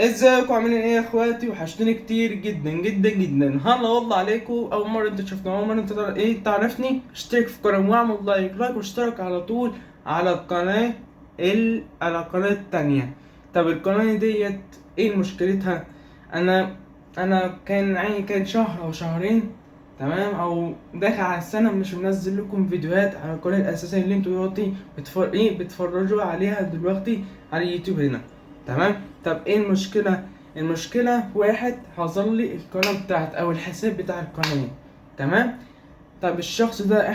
ازيكم عاملين ايه يا اخواتي؟ وحشتوني كتير جدا جدا جدا. هلا والله عليكم. اول مره انت شفتني، اول مره انت تعرفني، اشترك في القناه واعمل لايك واشترك على طول على القناه على القناه التانية. طب القناه ديت ايه مشكلتها؟ انا انا كان شهر او شهرين، تمام، او داخل على السنه مش منزل لكم فيديوهات على القناه الاساسيه اللي انتوا دلوقتي بتفرجوا عليها دلوقتي على اليوتيوب هنا. تمام. طب ايه المشكلة؟ المشكلة واحد حصل لي القناة بتاعت او الحساب بتاع القناة. تمام. طب الشخص ده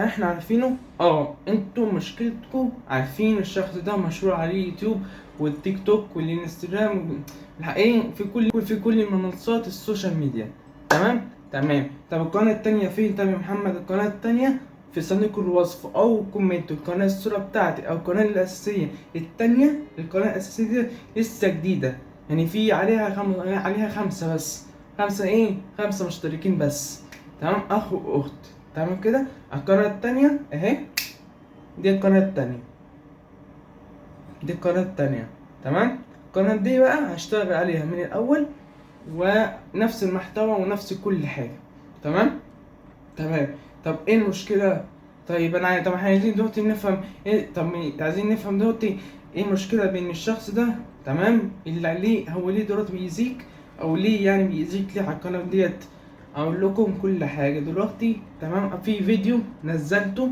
احنا عارفينه. انتوا مشكلتكم عارفين الشخص ده مشهور على اليوتيوب والتيك توك والانستجرام الحقيقي في كل منصات السوشيال ميديا. تمام. طب القناة التانية فين؟ طب يا محمد القناة التانية في صندوق الوصف او كومنت القناة، الصورة بتاعتي او القناة الاساسية التانية. القناة الاساسية دي لسه جديدة، يعني في عليها خمسة بس. خمسة مشتركين بس. تمام، اخ واخت. تمام كده. القناة التانية اهي، دي القناة التانية، دي القناة التانية. تمام. القناة دي بقى هشتغل عليها من الأول، ونفس المحتوى ونفس كل حاجة. تمام. طب ايه المشكلة؟ طب احنا عايزين دلوقتي نفهم ايه. عايزين نفهم دلوقتي ايه المشكلة بين الشخص ده، تمام، اللي عليه هو ليه دلوقتي بيأذيك، او ليه يعني بيأذيك ليه على القناة ديت. اقول لكم كل حاجة دلوقتي. تمام. في فيديو نزلته،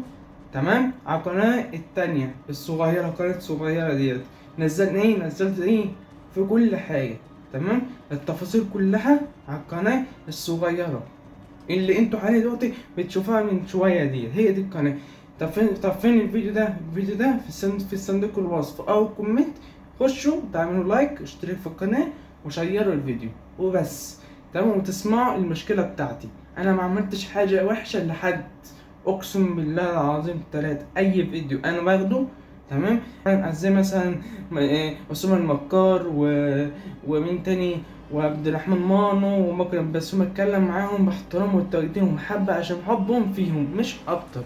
تمام، على القناة التانية الصغيرة، القناة الصغيرة ديت. نزلت ايه في كل حاجة. تمام. التفاصيل كلها على القناة الصغيرة اللي انتوا عليه دلوقتي بتشوفوها من شويه دي، هي دي القناه. طب فين الفيديو ده؟ الفيديو ده في صندوق الوصف او كومنت. خشوا تعملوا لايك، اشترك في القناه، وشيروا الفيديو وبس. تمام. وتسمعوا المشكله بتاعتي. انا ما عملتش حاجه وحشه لحد، اقسم بالله العظيم ثلاثة. اي فيديو انا باخده، تمام، زي مثلا اسامه المكار ومين تاني، وعبد الرحمن مانو ومكرم بسوم، اتكلم معاهم باحترام والتقدير ومحبة عشان حبهم فيهم مش اكتر.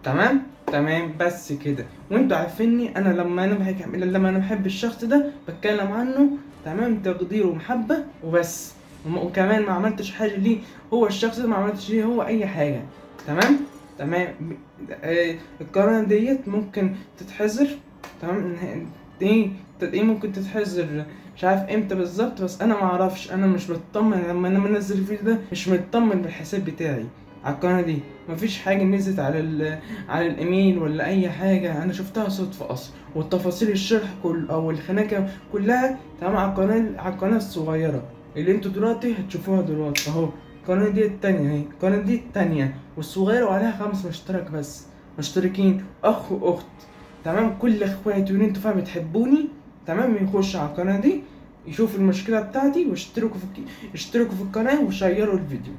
تمام بس كده. وانتوا عارفيني انا لما انا بحب الشخص ده بتكلم عنه، تمام، تقدير ومحبة وبس. وكمان ما عملتش حاجة ليه هو الشخص ده، ما عملتش ليه هو اي حاجة. تمام. تمام. القناة ديت ممكن تتحذر. تمام. ايه ايه ممكن تتحذر، مش عارف امتى بالظبط، بس انا ما اعرفش. انا مش مطمن لما انا منزل الفيديو ده، مش مطمن بالحساب بتاعي على القناه دي. مفيش حاجه نزلت على الايميل ولا اي حاجه، انا شفتها صدفه اصلا. والتفاصيل الشرح او الخناقه كلها، تمام، على القناه الصغيره اللي انتوا دلوقتي هتشوفوها دلوقتي اهو. القناه دي التانية اهي، القناه دي التانية والصغيره، وعليها 5 بس مشتركين، اخ واخت. تمام. كل اخواتي واللي انتوا فاهم بتحبوني، تمام، يخش على القناة دي، يشوف المشكلة بتاعتي، اشتركوا في القناة وشيروا الفيديو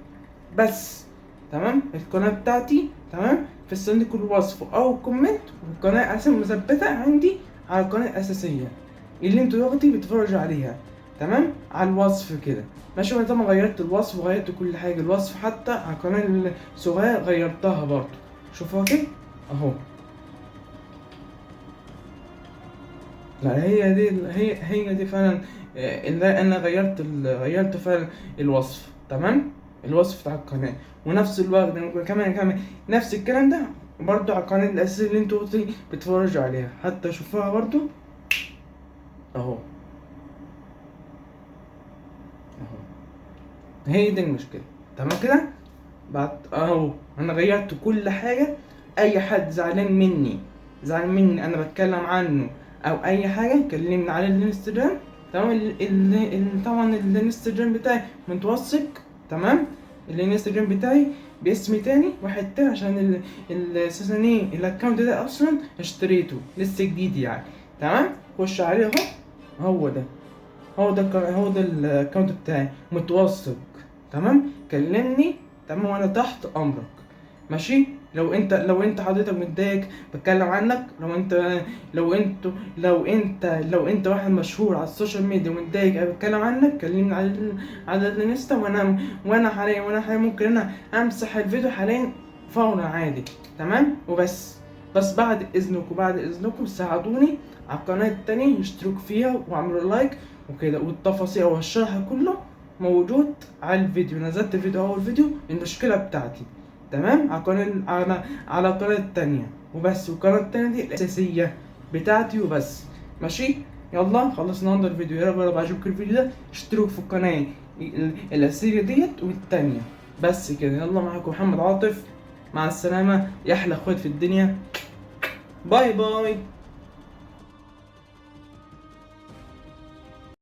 بس. تمام. القناة بتاعتي، تمام، في صندوق الوصف او كومنت. والقناة اساسا مثبتة عندي على القناة الأساسية اللي انتوا دلوقتي بتتفرجوا عليها، تمام، على الوصف كده. ماشي. انا طبعا غيرت الوصف وغيرت كل حاجة. الوصف حتى على القناة الصغيرة غيرتها برضه. شوفوها كده اهو. لا، هي دي فعلا. اللي انا غيرت فعلا الوصف. تمام. الوصف بتاع القناه. ونفس الوقت كمان نفس الكلام ده برضو على القناه الاساسيه اللي انتوا بتتفرجوا عليها. حتى شوفوها برضو اهو. اهو. هي دي المشكله. تمام كده. بعد اهو انا غيرت كل حاجه. اي حد زعلان مني انا بتكلم عنه او اي حاجه، كلمني على الانستجرام. تمام. طبعا الانستجرام بتاعي متوثق. تمام. الانستجرام بتاعي باسم تاني، واحد تاني، عشان اساسا ايه الاكونت ده اصلا اشتريته لسه جديد يعني. تمام. خش عليه اهو. هو ده الاكونت بتاعي متوثق. تمام. كلمني، تمام، وانا تحت امرك. ماشي. لو انت حضرتك متضايق بتكلم عنك. لو انت واحد مشهور على السوشيال ميديا ومتضايق أنا بتكلم عنك، كلمني على الانستا. وانا حاليا ممكن انا امسح الفيديو حاليا فورا عادي. تمام. بس بعد اذنكم ساعدوني على القناة التانية، اشتركوا فيها واعملوا لايك وكده، والتفاصيل والشرح كله موجود على الفيديو. نزلت الفيديو، اول فيديو المشكله بتاعتي، تمام، على قناه على القناه التانية وبس. والقناه التانية دي الاساسيه بتاعتي وبس. ماشي، يلا خلصنا النهارده الفيديو. يا رب عجبكم الفيديو ده، اشتركوا في القناه الاساسيه ديت والتانية. بس كده، يلا معاكم محمد عاطف، مع السلامه يا احلى اخوات في الدنيا، باي باي.